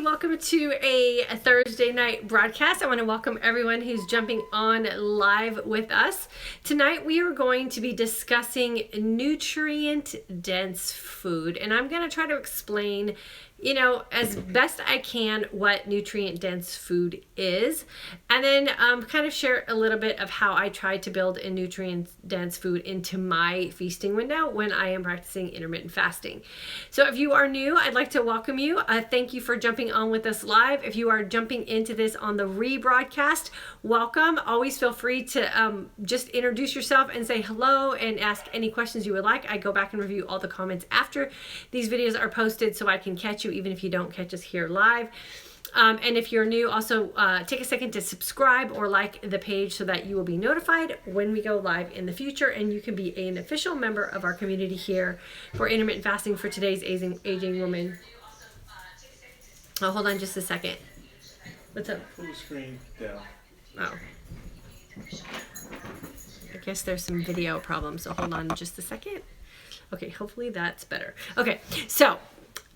welcome to a Thursday night broadcast. I want to welcome everyone who's jumping on live with us. Tonight we are going to be discussing nutrient-dense food, and I'm going to try to explain, as best I can what nutrient-dense food is, and then kind of share a little bit of how I try to build a nutrient-dense food into my feasting window when I am practicing intermittent fasting. So if you are new, I'd like to welcome you. Thank you for jumping on with us live. If you are jumping into this on the rebroadcast, welcome. Always feel free to just introduce yourself and say hello and ask any questions you would like. I go back and review all the comments after these videos are posted so I can catch you even if you don't catch us here live. And if you're new, also take a second to subscribe or like the page so that you will be notified when we go live in the future, and you can be an official member of our community here for intermittent fasting for today's aging woman. Oh, hold on just a second. What's up? Full screen down. Oh. I guess there's some video problems, so hold on just a second. Okay, hopefully that's better. Okay, so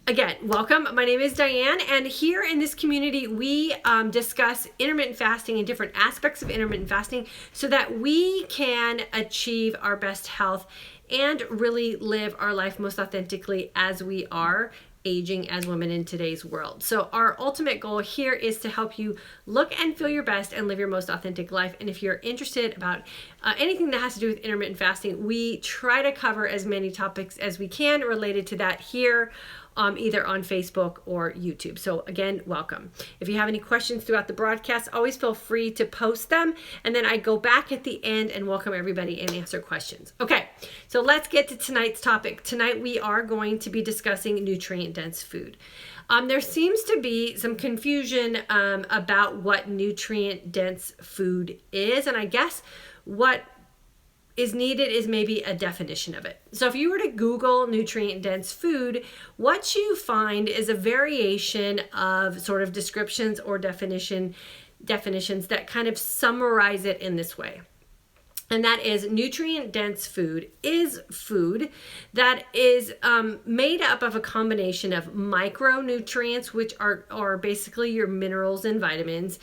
again, welcome. My name is Diane, and here in this community, we discuss intermittent fasting and different aspects of intermittent fasting so that we can achieve our best health and really live our life most authentically as we are aging as women in today's world. So our ultimate goal here is to help you look and feel your best and live your most authentic life. And if you're interested about anything that has to do with intermittent fasting, we try to cover as many topics as we can related to that here, either on Facebook or YouTube. So again, welcome. If you have any questions throughout the broadcast, always feel free to post them. And then I go back at the end and welcome everybody and answer questions. Okay, so let's get to tonight's topic. Tonight we are going to be discussing nutrient-dense food. There seems to be some confusion about what nutrient-dense food is. And I guess what is needed is maybe a definition of it. So if you were to Google nutrient-dense food, what you find is a variation of sort of descriptions or definitions that kind of summarize it in this way. And that is, nutrient-dense food is food that is made up of a combination of micronutrients, which are basically your minerals and vitamins,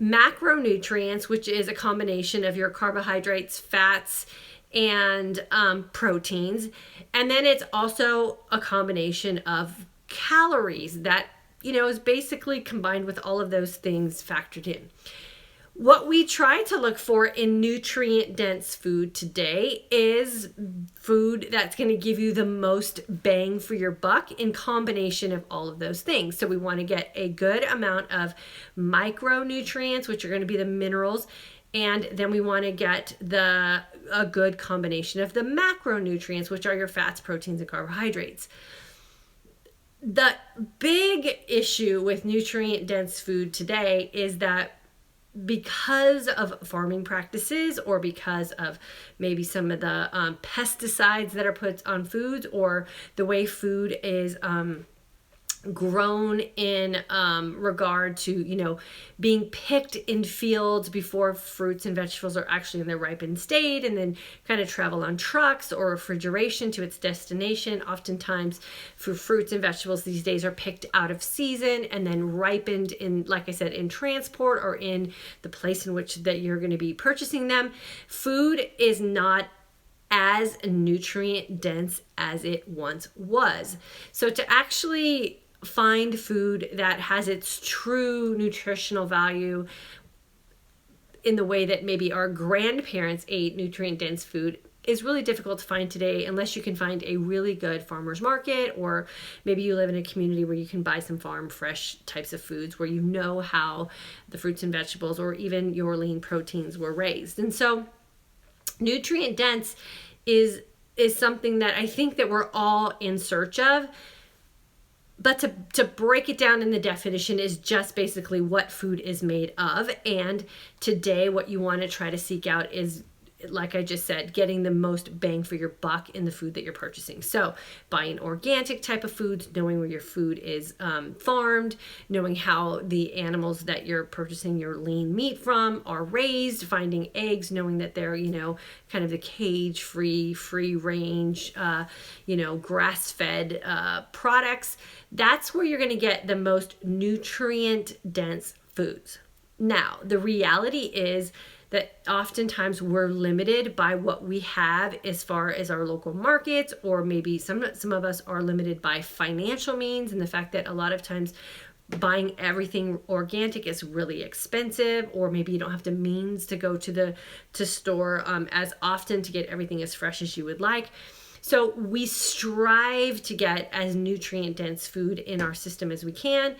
macronutrients, which is a combination of your carbohydrates, fats, and proteins. And then it's also a combination of calories that, is basically combined with all of those things factored in. What we try to look for in nutrient-dense food today is food that's going to give you the most bang for your buck in combination of all of those things. So we want to get a good amount of micronutrients, which are going to be the minerals, and then we want to get a good combination of the macronutrients, which are your fats, proteins, and carbohydrates. The big issue with nutrient-dense food today is that because of farming practices, or because of maybe some of the pesticides that are put on foods, or the way food is grown in regard to, being picked in fields before fruits and vegetables are actually in their ripened state, and then kind of travel on trucks or refrigeration to its destination. Oftentimes for fruits and vegetables these days are picked out of season and then ripened in, like I said, in transport or in the place in which that you're going to be purchasing them. Food is not as nutrient dense as it once was. So to actually find food that has its true nutritional value in the way that maybe our grandparents ate nutrient-dense food is really difficult to find today, unless you can find a really good farmer's market, or maybe you live in a community where you can buy some farm fresh types of foods where you know how the fruits and vegetables or even your lean proteins were raised. And so nutrient-dense is something that I think that we're all in search of. But to break it down in the definition is just basically what food is made of. And today what you want to try to seek out is like I just said, getting the most bang for your buck in the food that you're purchasing. So buying organic type of foods, knowing where your food is farmed, knowing how the animals that you're purchasing your lean meat from are raised, finding eggs, knowing that they're, kind of the cage-free, free-range, grass-fed products. That's where you're going to get the most nutrient-dense foods. Now, the reality is that oftentimes we're limited by what we have as far as our local markets, or maybe some of us are limited by financial means, and the fact that a lot of times buying everything organic is really expensive, or maybe you don't have the means to go to store as often to get everything as fresh as you would like. So we strive to get as nutrient dense food in our system as we can.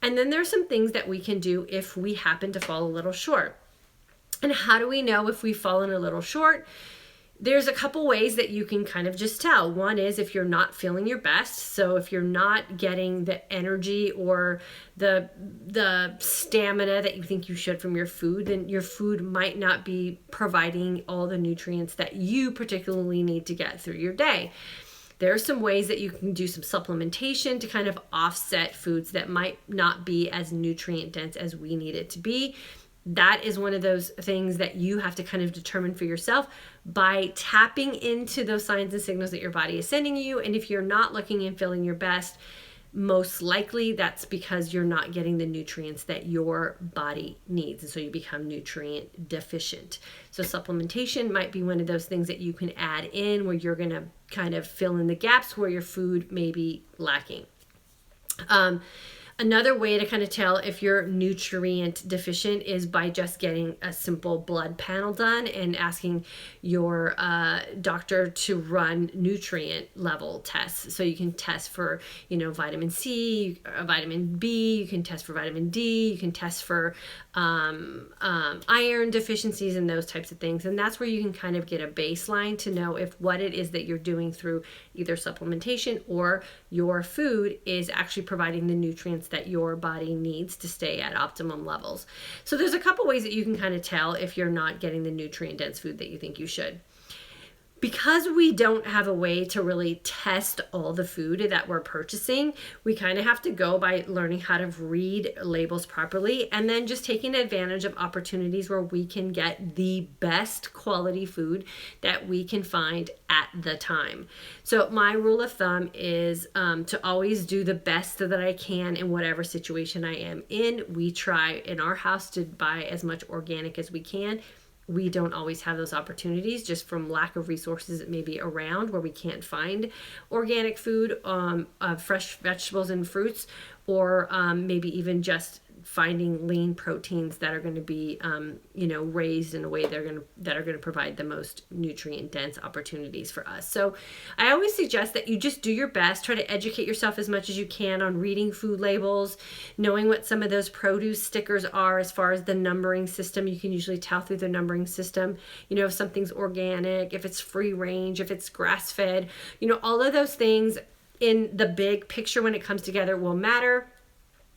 And then there's some things that we can do if we happen to fall a little short. And how do we know if we've fallen a little short? There's a couple ways that you can kind of just tell. One is if you're not feeling your best. So if you're not getting the energy or the stamina that you think you should from your food, then your food might not be providing all the nutrients that you particularly need to get through your day. There are some ways that you can do some supplementation to kind of offset foods that might not be as nutrient dense as we need it to be. That is one of those things that you have to kind of determine for yourself by tapping into those signs and signals that your body is sending you. And if you're not looking and feeling your best, most likely that's because you're not getting the nutrients that your body needs. And so you become nutrient deficient. So supplementation might be one of those things that you can add in where you're going to kind of fill in the gaps where your food may be lacking. Another way to kind of tell if you're nutrient deficient is by just getting a simple blood panel done and asking your doctor to run nutrient level tests. So you can test for, vitamin C, vitamin B, you can test for vitamin D, you can test for iron deficiencies and those types of things. And that's where you can kind of get a baseline to know if what it is that you're doing through either supplementation or your food is actually providing the nutrients that your body needs to stay at optimum levels. So there's a couple ways that you can kind of tell if you're not getting the nutrient dense food that you think you should. Because we don't have a way to really test all the food that we're purchasing, we kind of have to go by learning how to read labels properly and then just taking advantage of opportunities where we can get the best quality food that we can find at the time. So my rule of thumb is to always do the best that I can in whatever situation I am in. We try in our house to buy as much organic as we can. We don't always have those opportunities just from lack of resources that may be around where we can't find organic food, fresh vegetables and fruits, or maybe even just finding lean proteins that are going to be, raised in a way that are going to provide the most nutrient dense opportunities for us. So I always suggest that you just do your best, try to educate yourself as much as you can on reading food labels, knowing what some of those produce stickers are as far as the numbering system. You can usually tell through the numbering system, if something's organic, if it's free range, if it's grass fed, all of those things in the big picture when it comes together will matter.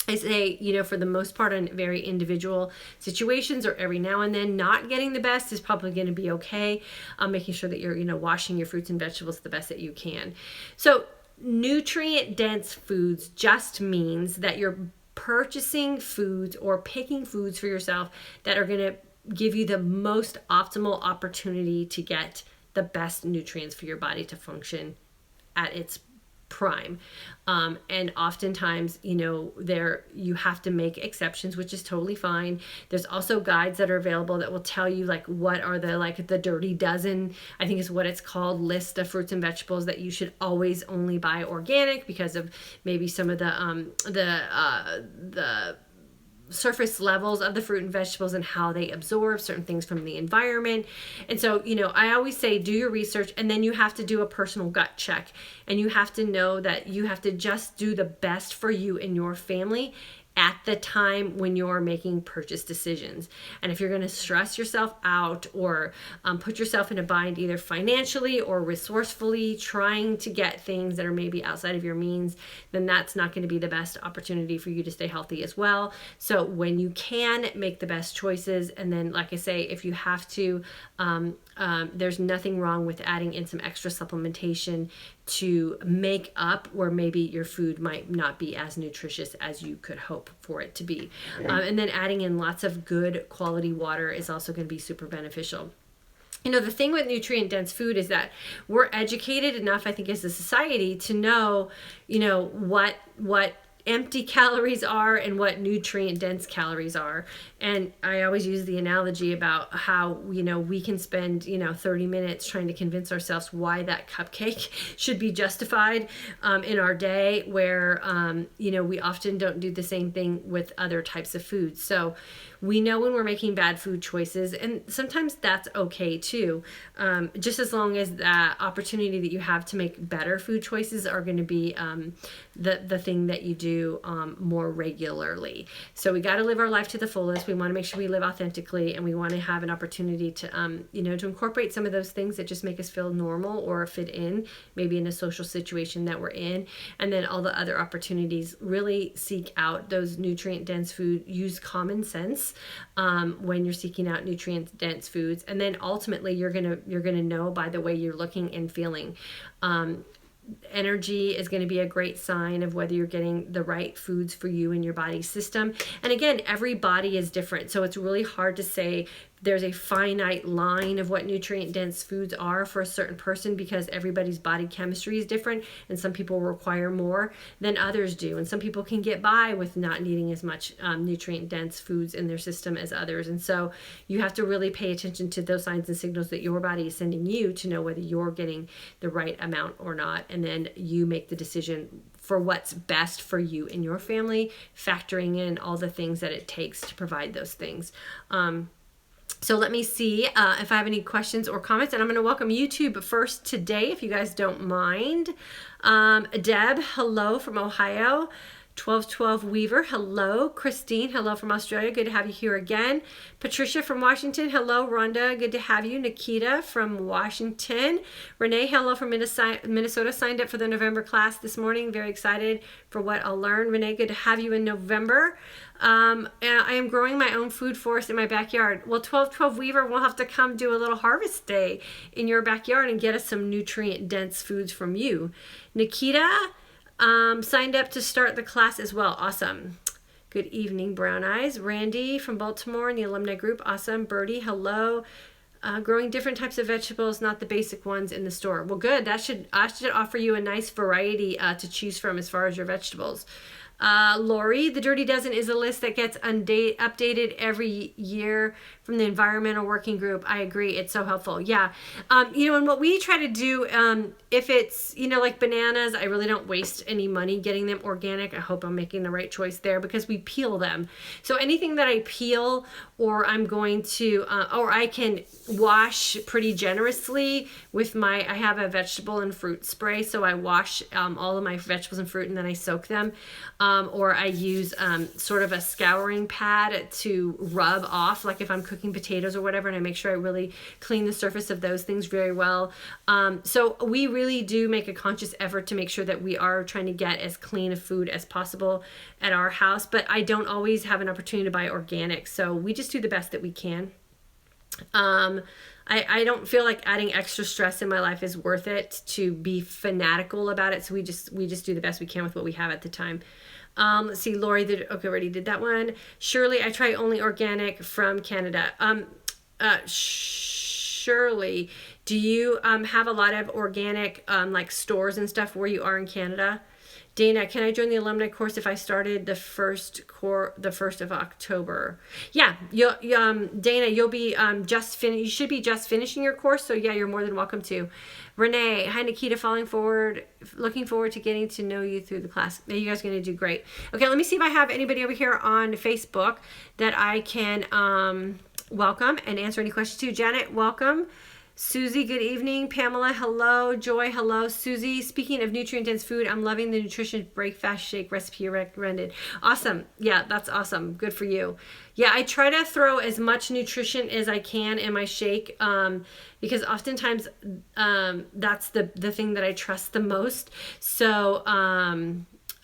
I say, for the most part on very individual situations or every now and then, not getting the best is probably going to be okay. Making sure that you're, washing your fruits and vegetables the best that you can. So nutrient dense foods just means that you're purchasing foods or picking foods for yourself that are going to give you the most optimal opportunity to get the best nutrients for your body to function at its prime. And oftentimes, you have to make exceptions, which is totally fine. There's also guides that are available that will tell you what are the dirty dozen, I think is what it's called, list of fruits and vegetables that you should always only buy organic because of maybe some of the surface levels of the fruit and vegetables and how they absorb certain things from the environment. And so, I always say do your research, and then you have to do a personal gut check, and you have to know that you have to just do the best for you and your family at the time when you're making purchase decisions. And if you're going to stress yourself out or put yourself in a bind either financially or resourcefully trying to get things that are maybe outside of your means, then that's not going to be the best opportunity for you to stay healthy as well. So when you can, make the best choices. And then, like I say, if you have to there's nothing wrong with adding in some extra supplementation to make up where maybe your food might not be as nutritious as you could hope for it to be. And then adding in lots of good quality water is also going to be super beneficial. The thing with nutrient dense food is that we're educated enough, I think, as a society to know, what empty calories are and what nutrient dense calories are. And I always use the analogy about how, we can spend, 30 minutes trying to convince ourselves why that cupcake should be justified in our day, where, we often don't do the same thing with other types of food. So we know when we're making bad food choices, and sometimes that's okay too, just as long as that opportunity that you have to make better food choices are going to be the thing that you do more regularly. So we got to live our life to the fullest. We want to make sure we live authentically, and we want to have an opportunity to, to incorporate some of those things that just make us feel normal or fit in, maybe in a social situation that we're in. And then all the other opportunities, really seek out those nutrient dense food, use common sense when you're seeking out nutrient dense foods. And then ultimately you're going to know by the way you're looking and feeling. Energy is going to be a great sign of whether you're getting the right foods for you and your body system. And again, every body is different. So it's really hard to say there's a finite line of what nutrient dense foods are for a certain person, because everybody's body chemistry is different, and some people require more than others do. And some people can get by with not needing as much nutrient dense foods in their system as others. And so you have to really pay attention to those signs and signals that your body is sending you to know whether you're getting the right amount or not. And then you make the decision for what's best for you and your family, factoring in all the things that it takes to provide those things. So let me see if I have any questions or comments, and I'm going to welcome YouTube first today, if you guys don't mind. Deb, hello from Ohio. 1212 Weaver, hello. Christine, hello from Australia. Good to have you here again. Patricia from Washington, hello. Rhonda, good to have you. Nikita from Washington. Renee, hello from Minnesota. Signed up for the November class this morning. Very excited for what I'll learn. Renee, good to have you in November. I am growing my own food forest in my backyard. Well, 1212 Weaver, we'll have to come do a little harvest day in your backyard and get us some nutrient dense foods from you. Nikita, signed up to start the class as well. Awesome. Good evening, Brown Eyes. Randy from Baltimore in the alumni group. Awesome. Birdie, hello. Growing different types of vegetables, not the basic ones in the store. Well, good. I should offer you a nice variety to choose from as far as your vegetables. Lori, the Dirty Dozen is a list that gets updated every year from the Environmental Working Group. I agree. It's so helpful. Yeah. And what we try to do, if it's, like bananas, I really don't waste any money getting them organic. I hope I'm making the right choice there, because we peel them. So anything that I peel, or I'm going to, or I can wash pretty generously with I have a vegetable and fruit spray. So I wash all of my vegetables and fruit, and then I soak them. Or I use sort of a scouring pad to rub off, like if I'm cooking potatoes or whatever, and I make sure I really clean the surface of those things very well. So we really do make a conscious effort to make sure that we are trying to get as clean a food as possible at our house, but I don't always have an opportunity to buy organic, so we just do the best that we can. I don't feel like adding extra stress in my life is worth it to be fanatical about it, so we just do the best we can with what we have at the time. Let's see, Lori, already did that one. Shirley, I try only organic from Canada. Shirley, do you have a lot of organic like stores and stuff where you are in Canada? Dana, can I join the alumni course if I started the 1st of October? Yeah, Dana, you'll be you should be just finishing your course, so yeah, you're more than welcome to. Renee, hi Nikita, looking forward to getting to know you through the class. You guys are going to do great. Okay, let me see if I have anybody over here on Facebook that I can welcome and answer any questions to. Janet, welcome. Susie, good evening. Pamela, hello. Joy, hello. Susie, speaking of nutrient-dense food, I'm loving the nutrition breakfast shake recipe you recommended. Awesome. Yeah, that's awesome. Good for you. Yeah, I try to throw as much nutrition as I can in my shake because oftentimes that's the thing that I trust the most. So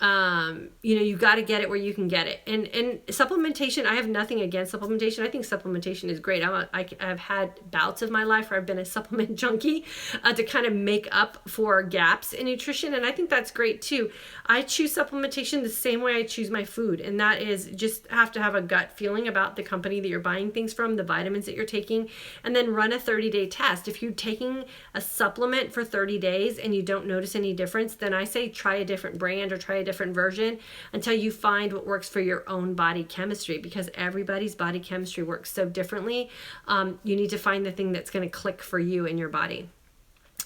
You got to get it where you can get it. And supplementation, I have nothing against supplementation. I think supplementation is great. I've had bouts of my life where I've been a supplement junkie to kind of make up for gaps in nutrition. And I think that's great too. I choose supplementation the same way I choose my food. And that is just have to have a gut feeling about the company that you're buying things from, the vitamins that you're taking, and then run a 30-day test. If you're taking a supplement for 30 days and you don't notice any difference, then I say try a different brand or try a different version until you find what works for your own body chemistry, because everybody's body chemistry works so differently. You need to find the thing that's going to click for you in your body.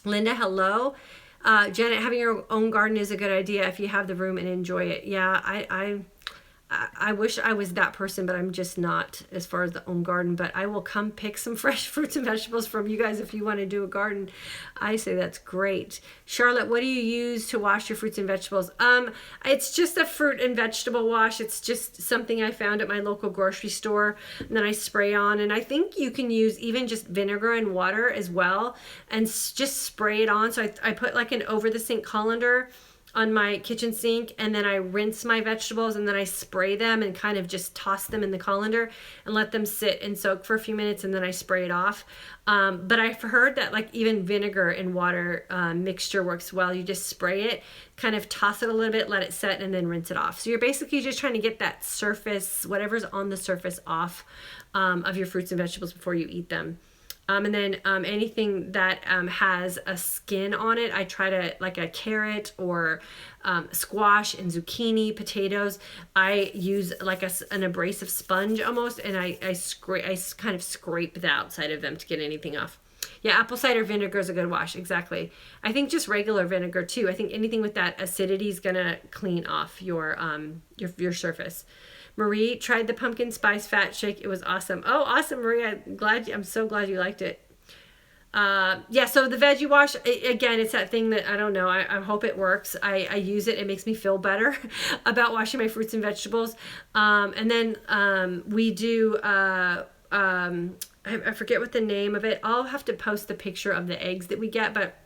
Linda, hello. Janet, having your own garden is a good idea if you have the room and enjoy it. Yeah, I wish I was that person, but I'm just not as far as the own garden. But I will come pick some fresh fruits and vegetables from you guys if you want to do a garden. I say that's great. Charlotte, what do you use to wash your fruits and vegetables? It's just a fruit and vegetable wash. It's just something I found at my local grocery store, and then I spray on. And I think you can use even just vinegar and water as well, and just spray it on. So I put like an over the sink colander on my kitchen sink, and then I rinse my vegetables, and then I spray them and kind of just toss them in the colander and let them sit and soak for a few minutes, and then I spray it off. But I've heard that like even vinegar and water mixture works well. You just spray it, kind of toss it a little bit, let it set, and then rinse it off. So you're basically just trying to get that surface, whatever's on the surface, off of your fruits and vegetables before you eat them. And then anything that has a skin on it, I try to, like a carrot or squash and zucchini, potatoes, I use like an abrasive sponge almost, and I kind of scrape the outside of them to get anything off. Yeah, apple cider vinegar is a good wash. Exactly. I think just regular vinegar too. I think anything with that acidity is gonna clean off your surface. Marie tried the pumpkin spice fat shake. It was awesome. Oh, awesome, Marie. I'm so glad you liked it. Yeah, so the veggie wash, again, it's that thing that I don't know. I hope it works. I use it. It makes me feel better about washing my fruits and vegetables. And then we do, I forget what the name of it. I'll have to post the picture of the eggs that we get, but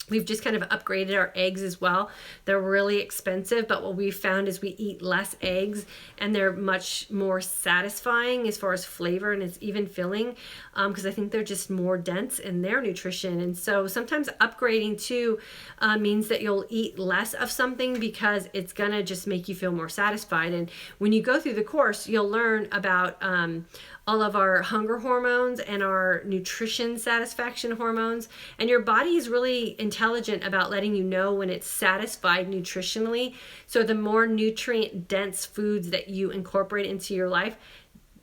we've just kind of upgraded our eggs as well. They're really expensive, but what we found is we eat less eggs, and they're much more satisfying as far as flavor, and it's even filling, because I think they're just more dense in their nutrition. And so sometimes upgrading too means that you'll eat less of something because it's gonna just make you feel more satisfied. And when you go through the course, you'll learn about all of our hunger hormones and our nutrition satisfaction hormones. And your body is really intelligent about letting you know when it's satisfied nutritionally. So the more nutrient dense foods that you incorporate into your life,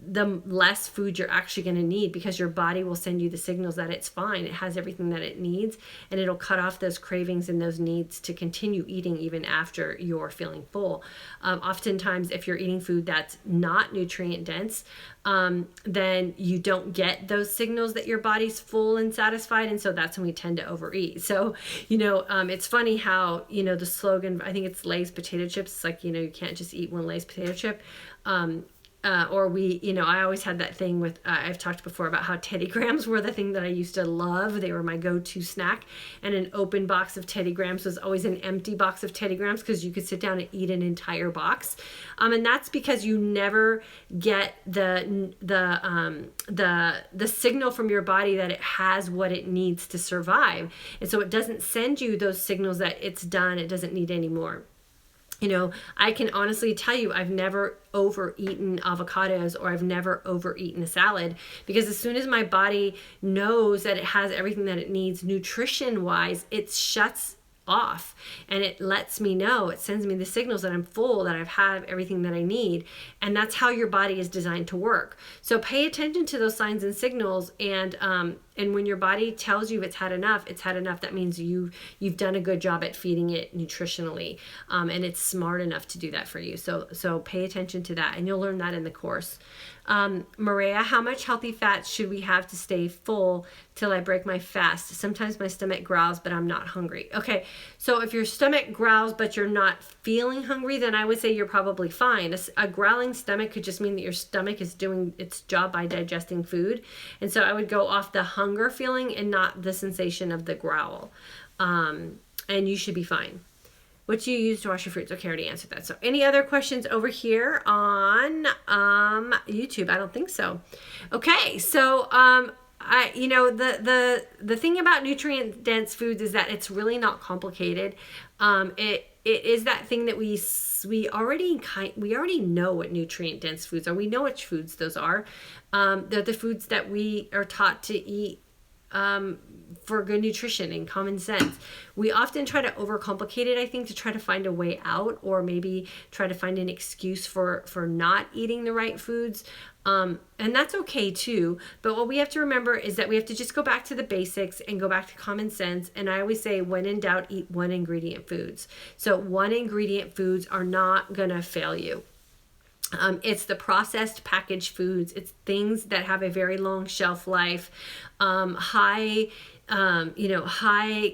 the less food you're actually going to need, because your body will send you the signals that it's fine. It has everything that it needs, and it'll cut off those cravings and those needs to continue eating even after you're feeling full. Oftentimes, if you're eating food that's not nutrient dense, then you don't get those signals that your body's full and satisfied. And so that's when we tend to overeat. So, it's funny how, the slogan, I think it's Lay's potato chips. It's like, you can't just eat one Lay's potato chip. I always had that thing with, I've talked before about how Teddy Grahams were the thing that I used to love. They were my go-to snack. And an open box of Teddy Grahams was always an empty box of Teddy Grahams, because you could sit down and eat an entire box. And that's because you never get the signal from your body that it has what it needs to survive. And so it doesn't send you those signals that it's done, it doesn't need any more. I can honestly tell you I've never overeaten avocados, or I've never overeaten a salad, because as soon as my body knows that it has everything that it needs nutrition wise, it shuts off, and it lets me know, it sends me the signals that I'm full, that I've had everything that I need. And that's how your body is designed to work. So pay attention to those signs and signals, and when your body tells you it's had enough, that means you've done a good job at feeding it nutritionally, and it's smart enough to do that for you. So pay attention to that, and you'll learn that in the course. Maria, how much healthy fats should we have to stay full till I break my fast? Sometimes my stomach growls, but I'm not hungry. Okay, so if your stomach growls, but you're not feeling hungry, then I would say you're probably fine. A growling stomach could just mean that your stomach is doing its job by digesting food. And so I would go off the hunger feeling and not the sensation of the growl. And you should be fine. What do you use to wash your fruits? Okay, I already answered that. So any other questions over here on YouTube? I don't think so. Okay, so the thing about nutrient dense foods is that it's really not complicated. It is that thing that we already know what nutrient dense foods are. We know which foods those are. They're the foods that we are taught to eat for good nutrition and common sense. We often try to overcomplicate it, I think, to try to find a way out, or maybe try to find an excuse for not eating the right foods. And that's okay too. But what we have to remember is that we have to just go back to the basics and go back to common sense. And I always say, when in doubt, eat one ingredient foods. So one ingredient foods are not going to fail you. It's the processed packaged foods. It's things that have a very long shelf life. High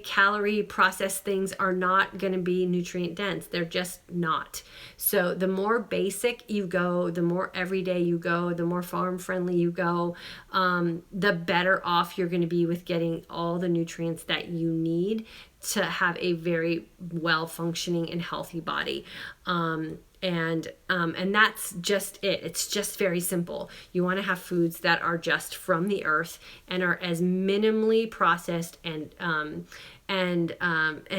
calorie processed things are not going to be nutrient dense. They're just not. So the more basic you go, the more everyday you go, the more farm friendly you go, the better off you're going to be with getting all the nutrients that you need to have a very well functioning and healthy body. And that's just it. It's just very simple. You want to have foods that are just from the earth and are as minimally processed and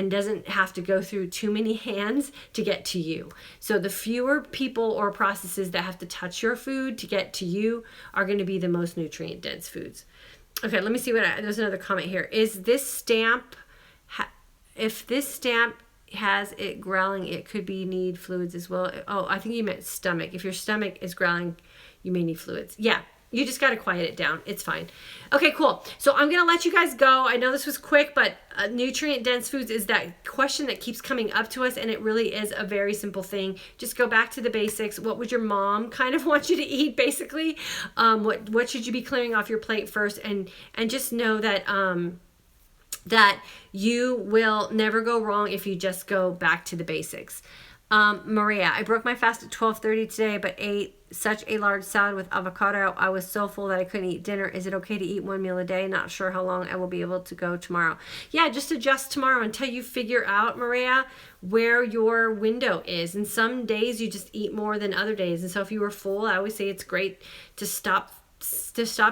doesn't have to go through too many hands to get to you. So the fewer people or processes that have to touch your food to get to you are going to be the most nutrient dense foods. Okay, let me see there's another comment here. Is this stamp, if this stamp has it growling, it could be need fluids as well. Oh, I think you meant stomach. If your stomach is growling, you may need fluids. Yeah, you just got to quiet it down. It's fine. Okay, cool. So I'm going to let you guys go. I know this was quick, but nutrient dense foods is that question that keeps coming up to us, and it really is a very simple thing. Just go back to the basics. What would your mom kind of want you to eat, basically? What should you be clearing off your plate first? And just know that that you will never go wrong if you just go back to the basics. Maria, I broke my fast at 12:30 today, but ate such a large salad with avocado. I was so full that I couldn't eat dinner. Is it okay to eat one meal a day? Not sure how long I will be able to go tomorrow. Yeah, just adjust tomorrow until you figure out, Maria, where your window is. And some days you just eat more than other days. And so if you were full, I always say it's great to stop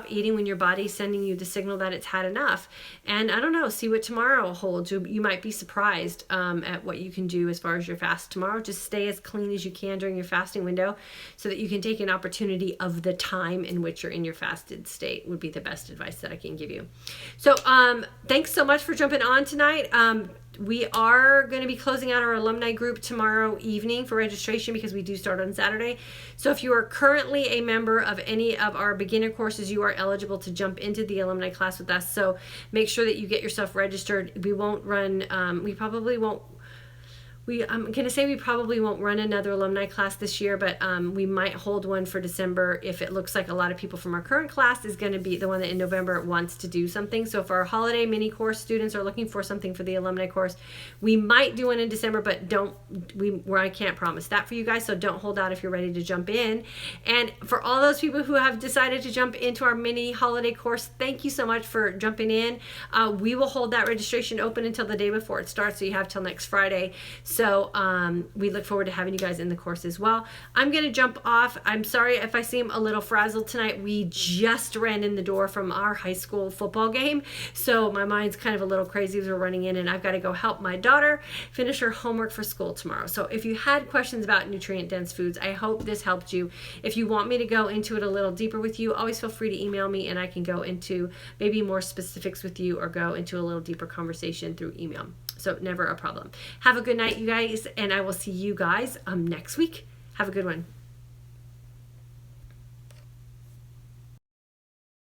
eating when your body's sending you the signal that it's had enough. And I don't know, see what tomorrow holds. You might be surprised at what you can do as far as your fast tomorrow. Just stay as clean as you can during your fasting window so that you can take an opportunity of the time in which you're in your fasted state would be the best advice that I can give you. So thanks so much for jumping on tonight. We are going to be closing out our alumni group tomorrow evening for registration because we do start on Saturday. So if you are currently a member of any of our beginner courses, you are eligible to jump into the alumni class with us. So make sure that you get yourself registered. We won't run, I'm going to say we probably won't run another alumni class this year, but we might hold one for December if it looks like a lot of people from our current class is going to be the one that in November wants to do something. So if our holiday mini course students are looking for something for the alumni course, we might do one in December, but I can't promise that for you guys. So don't hold out if you're ready to jump in. And for all those people who have decided to jump into our mini holiday course, thank you so much for jumping in. We will hold that registration open until the day before it starts, so you have till next Friday. So we look forward to having you guys in the course as well. I'm going to jump off. I'm sorry if I seem a little frazzled tonight. We just ran in the door from our high school football game. So my mind's kind of a little crazy as we're running in, and I've got to go help my daughter finish her homework for school tomorrow. So if you had questions about nutrient dense foods, I hope this helped you. If you want me to go into it a little deeper with you, always feel free to email me and I can go into maybe more specifics with you or go into a little deeper conversation through email. So never a problem. Have a good night, you guys, and I will see you guys next week. Have a good one.